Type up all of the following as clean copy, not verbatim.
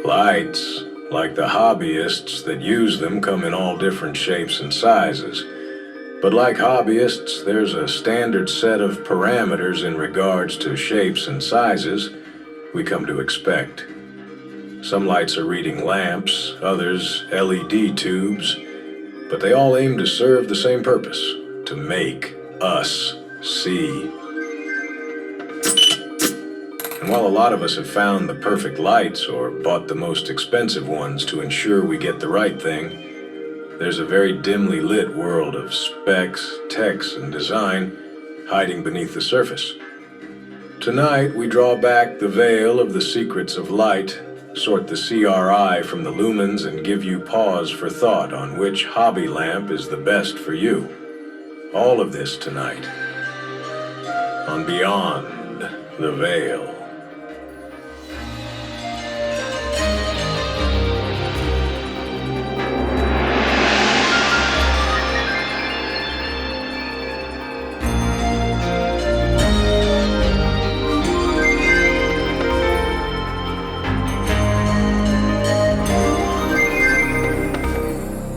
Lights, like the hobbyists that use them, come in all different shapes and sizes. But like hobbyists, there's a standard set of parameters in regards to shapes and sizes we come to expect. Some lights are reading lamps, others LED tubes, but they all aim to serve the same purpose, to make us see. And while a lot of us have found the perfect lights or bought the most expensive ones to ensure we get the right thing, there's a very dimly lit world of specs, techs, and design hiding beneath the surface. Tonight, we draw back the veil of the secrets of light, sort the CRI from the lumens, and give you pause for thought on which hobby lamp is the best for you. All of this tonight on Beyond the Veil.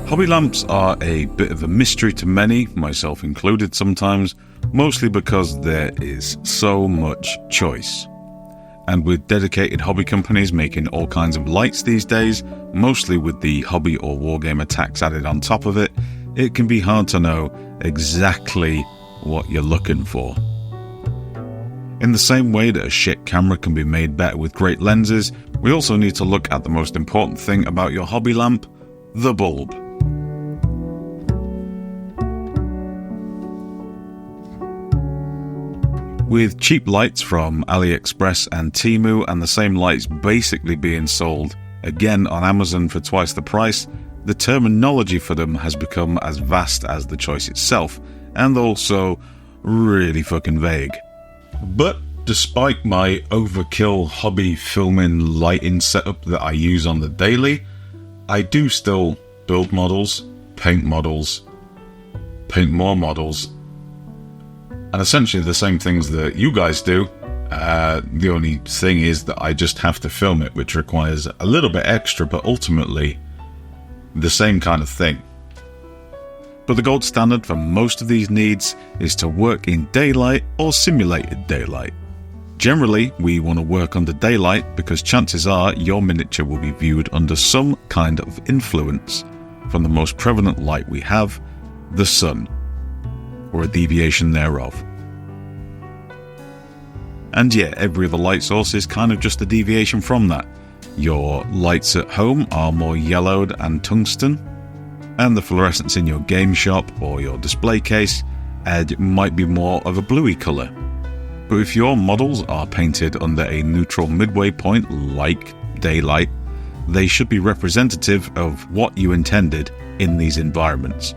Hobby lamps are a bit of a mystery to many, myself included sometimes, mostly because there is so much choice. And with dedicated hobby companies making all kinds of lights these days, mostly with the hobby or wargamer tax added on top of it, it can be hard to know exactly what you're looking for. In the same way that a shit camera can be made better with great lenses, we also need to look at the most important thing about your hobby lamp, the bulb. With cheap lights from AliExpress and Temu and the same lights basically being sold again on Amazon for twice the price, the terminology for them has become as vast as the choice itself, and also really fucking vague. But despite my overkill hobby filming lighting setup that I use on the daily, I do still build models, paint more models, and essentially the same things that you guys do. The only thing is that I just have to film it, which requires a little bit extra, but ultimately the same kind of thing. But the gold standard for most of these needs is to work in daylight or simulated daylight. Generally, we want to work under daylight because chances are your miniature will be viewed under some kind of influence from the most prevalent light we have, the sun, or a deviation thereof. And yeah, every other light source is kind of just a deviation from that. Your lights at home are more yellowed and tungsten, and the fluorescence in your game shop or your display case might be more of a bluey colour. But if your models are painted under a neutral midway point like daylight, they should be representative of what you intended in these environments.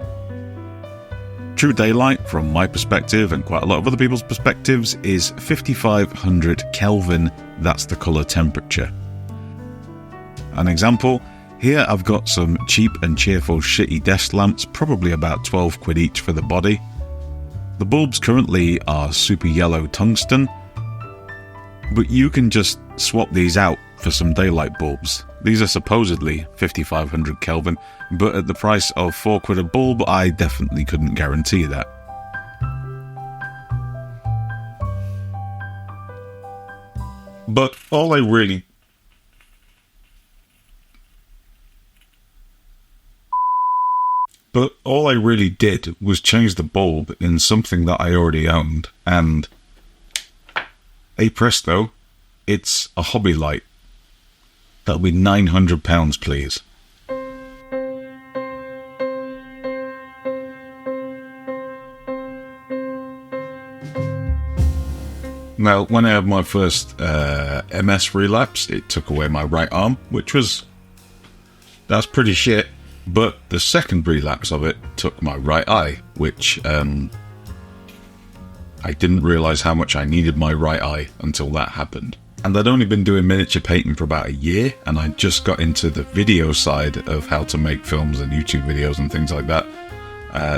True daylight, from my perspective and quite a lot of other people's perspectives, is 5500 Kelvin. That's the colour temperature. An example, here I've got some cheap and cheerful shitty desk lamps, probably about 12 quid each for the body. The bulbs currently are super yellow tungsten, but you can just swap these out for some daylight bulbs. These are supposedly 5500 Kelvin, but at the price of 4 quid a bulb, I definitely couldn't guarantee that. But all I really did was change the bulb in something that I already owned, and hey presto, it's a hobby light. That'll be £900, please. Now, when I had my first MS relapse, it took away my right arm, that's pretty shit. But the second relapse of it took my right eye, which I didn't realise how much I needed my right eye until that happened. And I'd only been doing miniature painting for about a year, and I just got into the video side of how to make films and YouTube videos and things like that.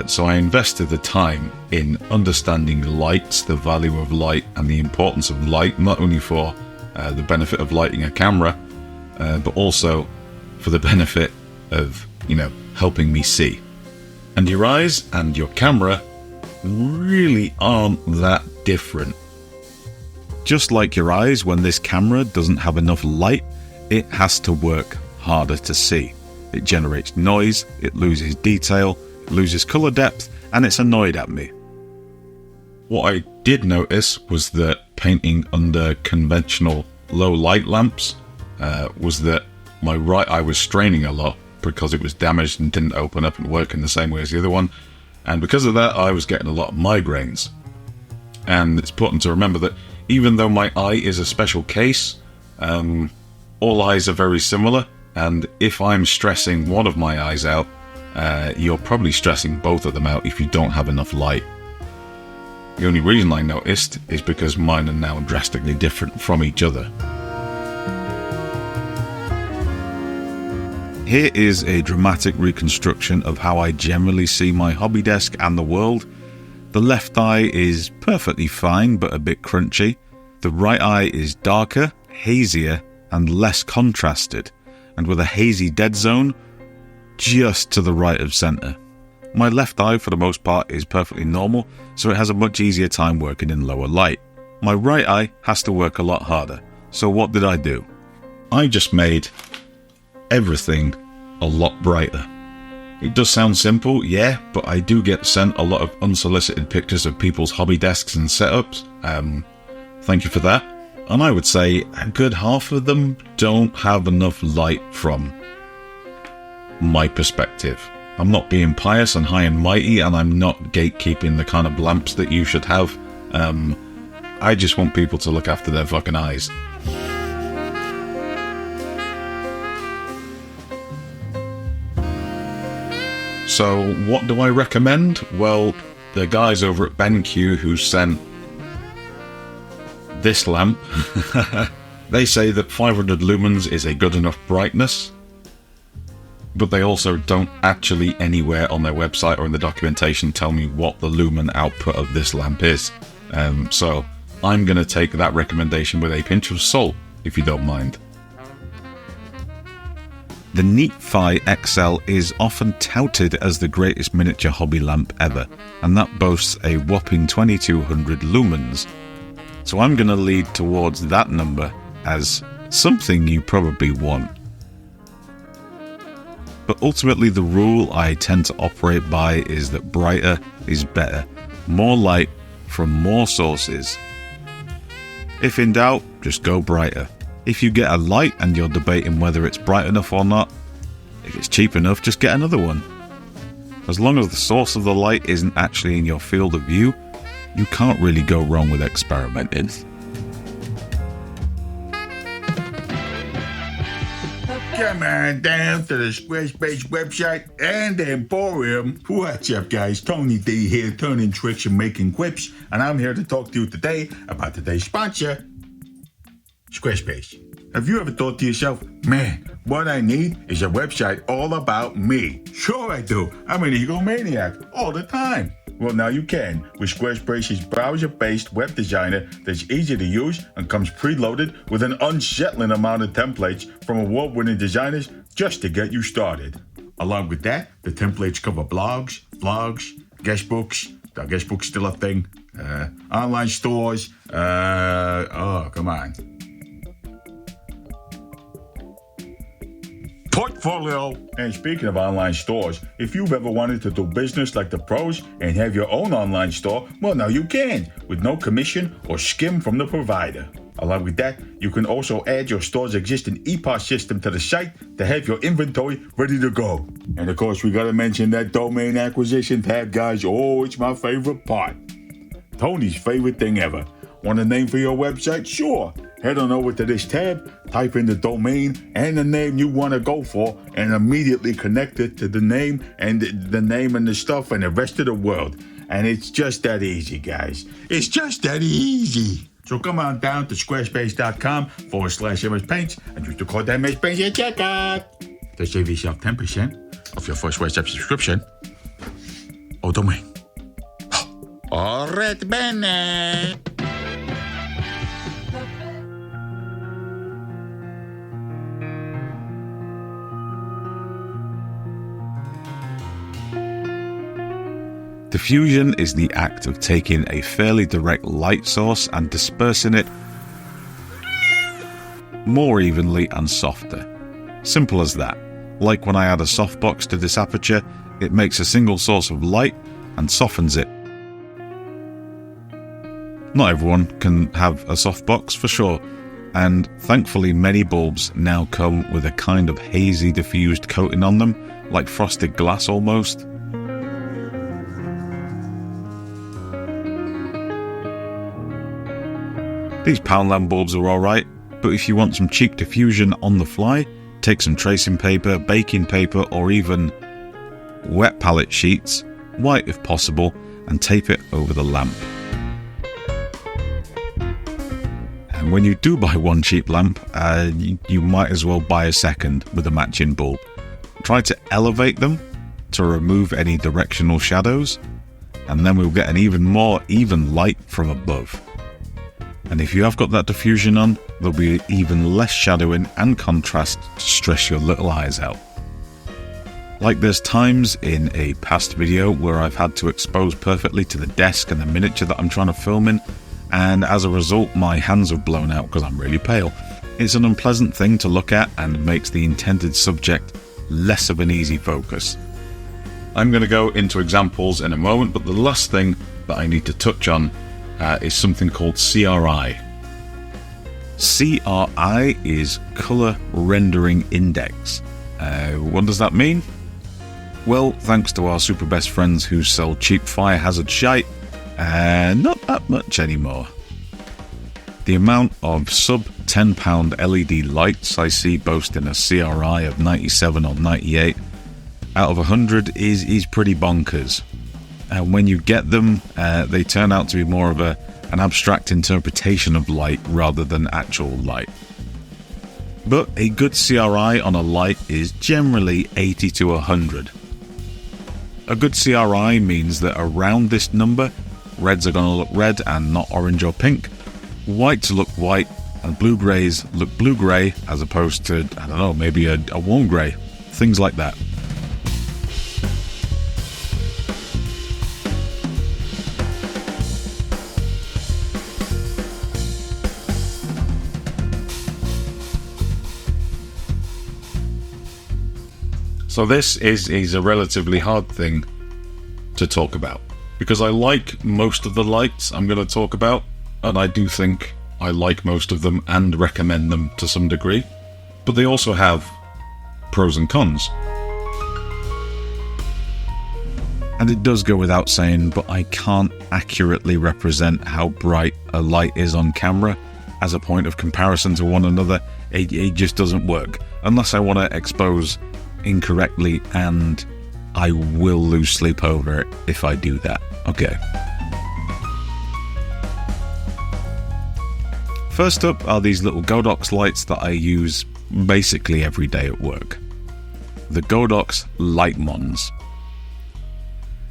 So I invested the time in understanding lights, the value of light, and the importance of light, not only for the benefit of lighting a camera, but also for the benefit of, helping me see. And your eyes and your camera really aren't that different. Just like your eyes, when this camera doesn't have enough light, it has to work harder to see. It generates noise, it loses detail, it loses color depth, and it's annoyed at me. What I did notice was that painting under conventional low light lamps was that my right eye was straining a lot because it was damaged and didn't open up and work in the same way as the other one. And because of that, I was getting a lot of migraines. And it's important to remember that even though my eye is a special case, all eyes are very similar. And if I'm stressing one of my eyes out, you're probably stressing both of them out if you don't have enough light. The only reason I noticed is because mine are now drastically different from each other. Here is a dramatic reconstruction of how I generally see my hobby desk and the world. The left eye is perfectly fine but a bit crunchy. The right eye is darker, hazier and less contrasted, and with a hazy dead zone just to the right of centre. My left eye for the most part is perfectly normal, so it has a much easier time working in lower light. My right eye has to work a lot harder. So what did I do? I just made everything a lot brighter. It does sound simple, yeah, but I do get sent a lot of unsolicited pictures of people's hobby desks and setups. Thank you for that. And I would say a good half of them don't have enough light from my perspective. I'm not being pious and high and mighty, and I'm not gatekeeping the kind of lamps that you should have. I just want people to look after their fucking eyes. So what do I recommend? Well, the guys over at BenQ who sent this lamp, they say that 500 lumens is a good enough brightness, but they also don't actually anywhere on their website or in the documentation tell me what the lumen output of this lamp is. So I'm going to take that recommendation with a pinch of salt, if you don't mind. The Neatfi XL is often touted as the greatest miniature hobby lamp ever, and that boasts a whopping 2200 lumens. So I'm going to lead towards that number as something you probably want. But ultimately the rule I tend to operate by is that brighter is better. More light from more sources. If in doubt, just go brighter. If you get a light and you're debating whether it's bright enough or not, if it's cheap enough, just get another one. As long as the source of the light isn't actually in your field of view, you can't really go wrong with experimenting. Come on down to the Squarespace website and the Emporium. What's up, guys? Tony D here, turning tricks and making quips, and I'm here to talk to you today about today's sponsor, Squarespace. Have you ever thought to yourself, man, what I need is a website all about me? Sure I do. I'm an egomaniac all the time. Well, now you can with Squarespace's browser-based web designer that's easy to use and comes preloaded with an unsettling amount of templates from award-winning designers just to get you started. Along with that, the templates cover blogs, vlogs, guestbooks. Are guestbooks still a thing? Online stores. Come on. Portfolio. And speaking of online stores, if you've ever wanted to do business like the pros and have your own online store, well, now you can, with no commission or skim from the provider. Along with that, you can also add your store's existing e-pass system to the site to have your inventory ready to go. And of course, we gotta mention that domain acquisition tab, guys. Oh, it's my favorite part. Tony's favorite thing ever. Want a name for your website? Sure. Head on over to this tab, type in the domain and the name you want to go for, and immediately connect it to the name and the stuff and the rest of the world. And it's just that easy, guys. It's just that easy. So come on down to squarespace.com/MSPaints and use the code MSPaints at checkout to save yourself 10% of your first website subscription or domain. All right, bene. Diffusion is the act of taking a fairly direct light source and dispersing it more evenly and softer. Simple as that. Like when I add a softbox to this aperture, it makes a single source of light and softens it. Not everyone can have a softbox for sure, and thankfully many bulbs now come with a kind of hazy diffused coating on them, like frosted glass almost. These Poundland bulbs are alright, but if you want some cheap diffusion on the fly, take some tracing paper, baking paper, or even wet palette sheets, white if possible, and tape it over the lamp. And when you do buy one cheap lamp, you might as well buy a second with a matching bulb. Try to elevate them to remove any directional shadows, and then we'll get an even more even light from above. And if you have got that diffusion on, there'll be even less shadowing and contrast to stress your little eyes out. Like there's times in a past video where I've had to expose perfectly to the desk and the miniature that I'm trying to film in, and as a result my hands have blown out because I'm really pale. It's an unpleasant thing to look at and makes the intended subject less of an easy focus. I'm going to go into examples in a moment, but the last thing that I need to touch on is something called CRI. CRI is Color Rendering Index. What does that mean? Well, thanks to our super best friends who sell cheap fire hazard shite, not that much anymore. The amount of sub £10 LED lights I see boasting a CRI of 97 or 98 out of 100 is pretty bonkers. And when you get them, they turn out to be more of an abstract interpretation of light rather than actual light. But a good CRI on a light is generally 80 to 100. A good CRI means that around this number, reds are going to look red and not orange or pink, whites look white, and blue-greys look blue-grey as opposed to, I don't know, maybe a warm grey. Things like that. So this is a relatively hard thing to talk about, because I like most of the lights I'm going to talk about, and I do think I like most of them and recommend them to some degree, but they also have pros and cons. And it does go without saying, but I can't accurately represent how bright a light is on camera as a point of comparison to one another. It just doesn't work, unless I want to expose incorrectly, and I will lose sleep over it if I do that. Okay. First up are these little Godox lights that I use basically every day at work. The Godox Lightmons.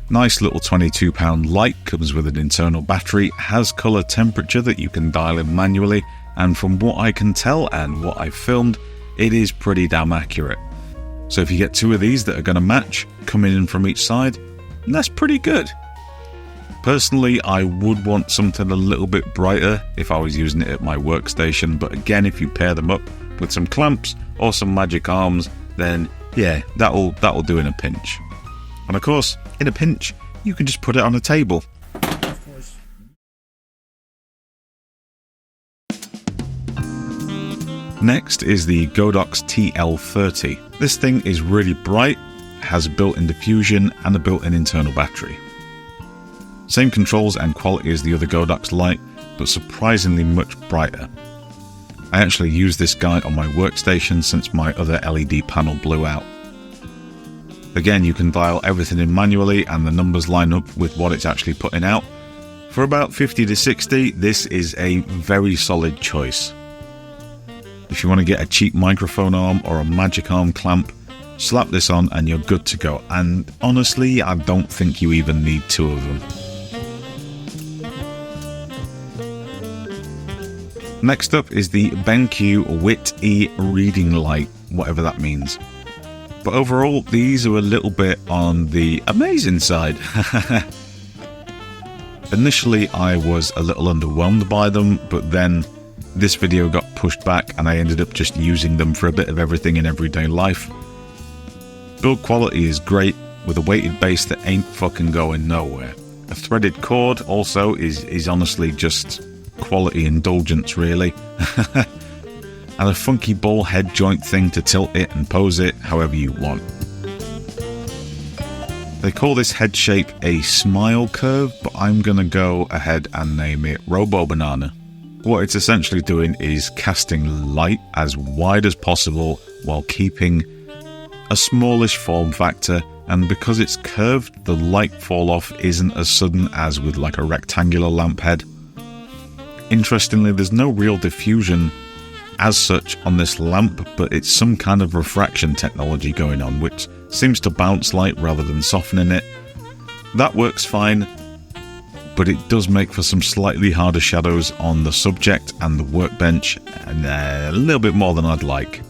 Nice little £22 light, comes with an internal battery, has colour temperature that you can dial in manually, and from what I can tell and what I've filmed, it is pretty damn accurate. So if you get two of these that are going to match, coming in from each side, that's pretty good. Personally, I would want something a little bit brighter if I was using it at my workstation, but again, if you pair them up with some clamps or some magic arms, then yeah, that'll do in a pinch. And of course, in a pinch, you can just put it on a table. Next is the Godox TL30. This thing is really bright, has built-in diffusion and a built-in internal battery. Same controls and quality as the other Godox light, but surprisingly much brighter. I actually use this guy on my workstation since my other LED panel blew out. Again, you can dial everything in manually and the numbers line up with what it's actually putting out. For about 50 to 60, this is a very solid choice. If you want to get a cheap microphone arm or a magic arm clamp, slap this on and you're good to go. And honestly, I don't think you even need two of them. Next up is the BenQ Wit-E reading light, whatever that means. But overall, these are a little bit on the amazing side. Initially, I was a little underwhelmed by them, but then this video got pushed back and I ended up just using them for a bit of everything in everyday life. Build quality is great, with a weighted base that ain't fucking going nowhere. A threaded cord also is honestly just quality indulgence, really. And a funky ball head joint thing to tilt it and pose it however you want. They call this head shape a smile curve, but I'm gonna go ahead and name it Robo Banana. What it's essentially doing is casting light as wide as possible while keeping a smallish form factor, and because it's curved, the light fall off isn't as sudden as with like a rectangular lamp head. Interestingly, there's no real diffusion as such on this lamp, but it's some kind of refraction technology going on, which seems to bounce light rather than softening it. That works fine, but it does make for some slightly harder shadows on the subject and the workbench, and a little bit more than I'd like.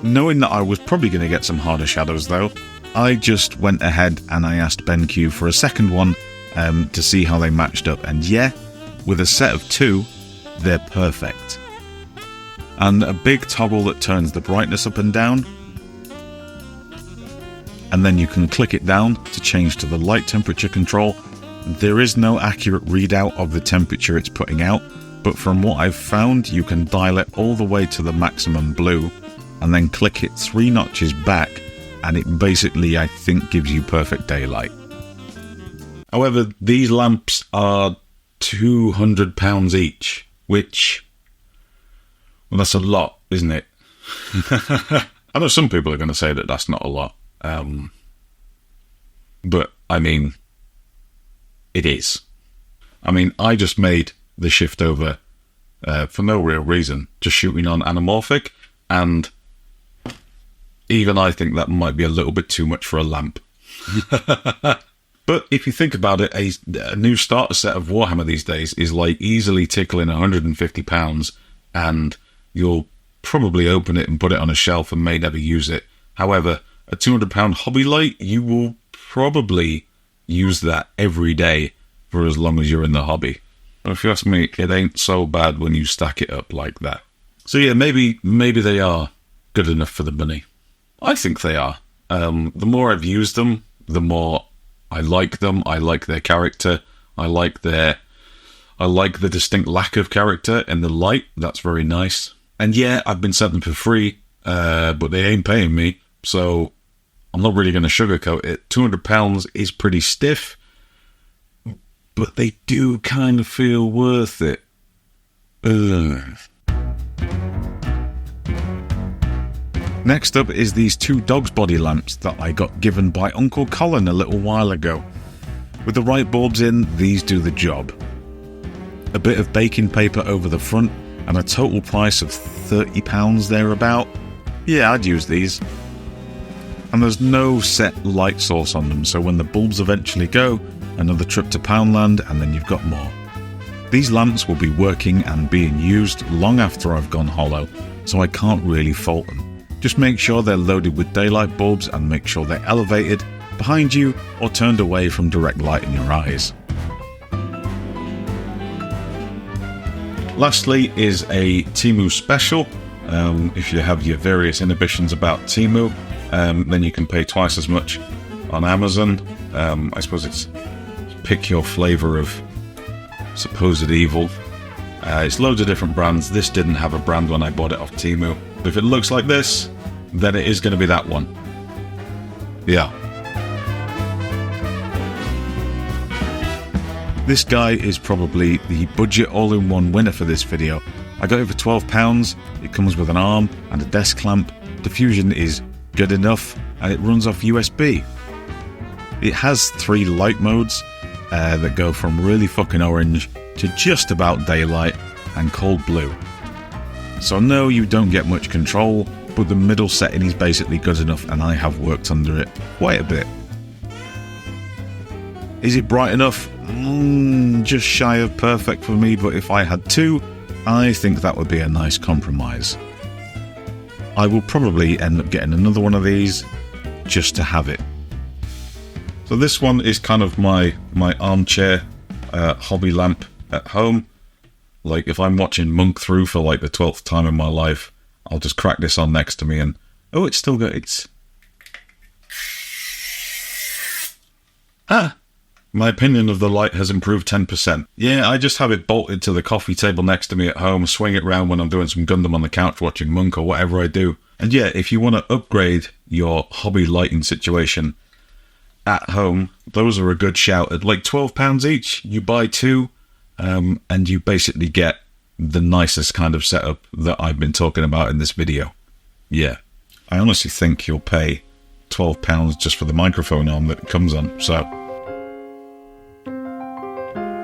Knowing that I was probably going to get some harder shadows though, I just went ahead and I asked BenQ for a second one to see how they matched up, and yeah, with a set of 2, they're perfect. And a big toggle that turns the brightness up and down, and then you can click it down to change to the light temperature control. There is no accurate readout of the temperature it's putting out, but from what I've found, you can dial it all the way to the maximum blue and then click it 3 notches back, and it basically, I think, gives you perfect daylight. However, these lamps are £200 each, which, well, that's a lot, isn't it? I know some people are going to say that that's not a lot. But, I mean, it is. I mean, I just made the shift over for no real reason, just shooting on anamorphic, and even I think that might be a little bit too much for a lamp. But if you think about it, a new starter set of Warhammer these days is like easily tickling £150, and you'll probably open it and put it on a shelf and may never use it. However, a £200 hobby light, you will probably use that every day for as long as you're in the hobby. But if you ask me, it ain't so bad when you stack it up like that. So yeah, maybe they are good enough for the money. I think they are. The more I've used them, the more I like them. I like their character. I like the distinct lack of character in the light. That's very nice. And yeah, I've been sent them for free, but they ain't paying me, so I'm not really going to sugarcoat it. £200 is pretty stiff, but they do kind of feel worth it. Ugh. Next up is these 2 dog's body lamps that I got given by Uncle Colin a little while ago. With the right bulbs in, these do the job. A bit of baking paper over the front and a total price of £30 thereabout. Yeah, I'd use these. And there's no set light source on them, so when the bulbs eventually go, another trip to Poundland and then you've got more. These lamps will be working and being used long after I've gone hollow, so I can't really fault them. Just make sure they're loaded with daylight bulbs and make sure they're elevated, behind you, or turned away from direct light in your eyes. Lastly is a Temu special. If you have your various inhibitions about Temu, then you can pay twice as much on Amazon. I suppose it's pick your flavour of supposed evil. It's loads of different brands. This didn't have a brand when I bought it off Temu. But if it looks like this, then it is going to be that one. Yeah. This guy is probably the budget all-in-one winner for this video. I got it for £12. It comes with an arm and a desk clamp. Diffusion is good enough, and it runs off USB. It has 3 light modes that go from really fucking orange to just about daylight and cold blue. So no, you don't get much control, but the middle setting is basically good enough, and I have worked under it quite a bit. Is it bright enough? Just shy of perfect for me, but if I had 2, I think that would be a nice compromise. I will probably end up getting another one of these just to have it. So this one is kind of my armchair hobby lamp at home. Like, if I'm watching Monk through for like the 12th time in my life, I'll just crack this on next to me and, oh, it's still good. My opinion of the light has improved 10%. Yeah, I just have it bolted to the coffee table next to me at home, swing it round when I'm doing some Gundam on the couch watching Monk or whatever I do. And yeah, if you want to upgrade your hobby lighting situation at home, those are a good shout. At like £12 each, you buy two, and you basically get the nicest kind of setup that I've been talking about in this video. Yeah, I honestly think you'll pay £12 just for the microphone arm that it comes on, so...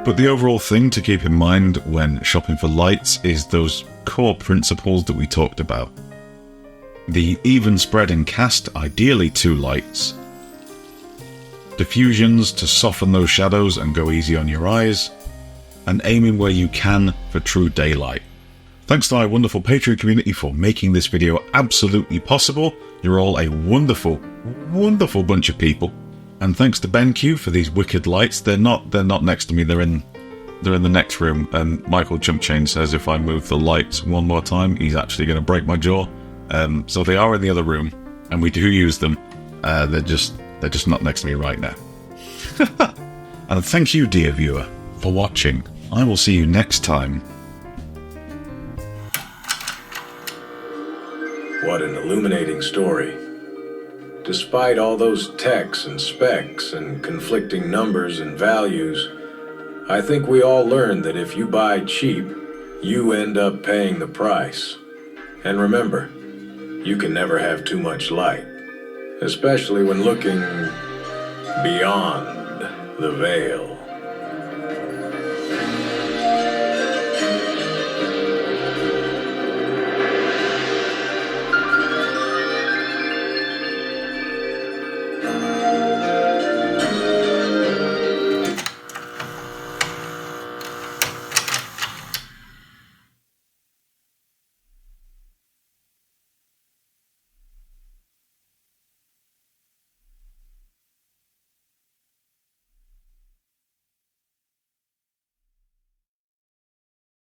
But the overall thing to keep in mind when shopping for lights is those core principles that we talked about. The even spread and cast, ideally 2 lights. Diffusions to soften those shadows and go easy on your eyes. And aiming where you can for true daylight. Thanks to our wonderful Patreon community for making this video absolutely possible. You're all a wonderful, wonderful bunch of people. And thanks to BenQ for these wicked lights. They're not next to me, they're in the next room. And Michael Chumpchain says if I move the lights one more time, he's actually going to break my jaw. So they are in the other room, and we do use them. They're just not next to me right now. And thank you, dear viewer, for watching. I will see you next time. What an illuminating story. Despite all those techs and specs and conflicting numbers and values, I think we all learned that if you buy cheap, you end up paying the price. And remember, you can never have too much light, especially when looking beyond the veil.